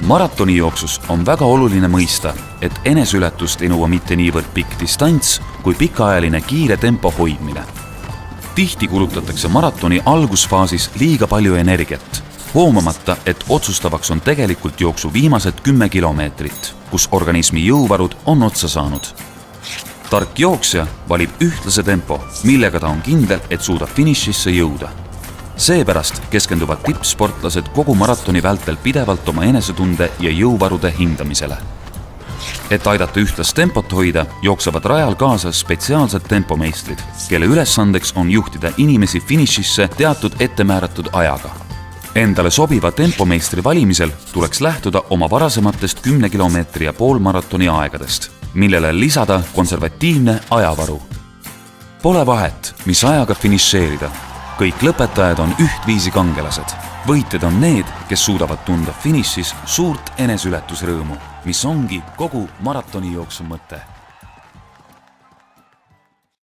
Maratonijooksus on väga oluline mõista, et enesületust ei nõua mitte niivõrd pikk distants kui pikaajaline kiire tempo hoidmine. Tihti kulutatakse maratoni algusfaasis liiga palju energiat, hoomamata, et otsustavaks on tegelikult jooksu viimased 10 kilomeetrit, kus organismi jõuvarud on otsa saanud. Tark jooksja valib ühtlase tempo, millega ta on kindel, et suudab finišisse jõuda. Seepärast keskenduvad tippsportlased kogu maratoni vältel pidevalt oma enesetunde ja jõuvarude hindamisele. Et aidata ühtlast tempot hoida, jooksevad rajal kaasa spetsiaalsed tempomeistrid, kelle ülesandeks on juhtida inimesi finišisse teatud ettemääratud ajaga. Endale sobiva tempomeistri valimisel tuleks lähtuda oma varasematest 10 kilomeetri ja poolmaratoni aegadest, millele lisada konservatiivne ajavaru. Pole vahet, mis ajaga finišeerida. Kõik lõpetajad on ühtviisi kangelased. Võitjad on need, kes suudavad tunda finišis suurt enesületusrõõmu, mis ongi kogu maratonijooksu mõte.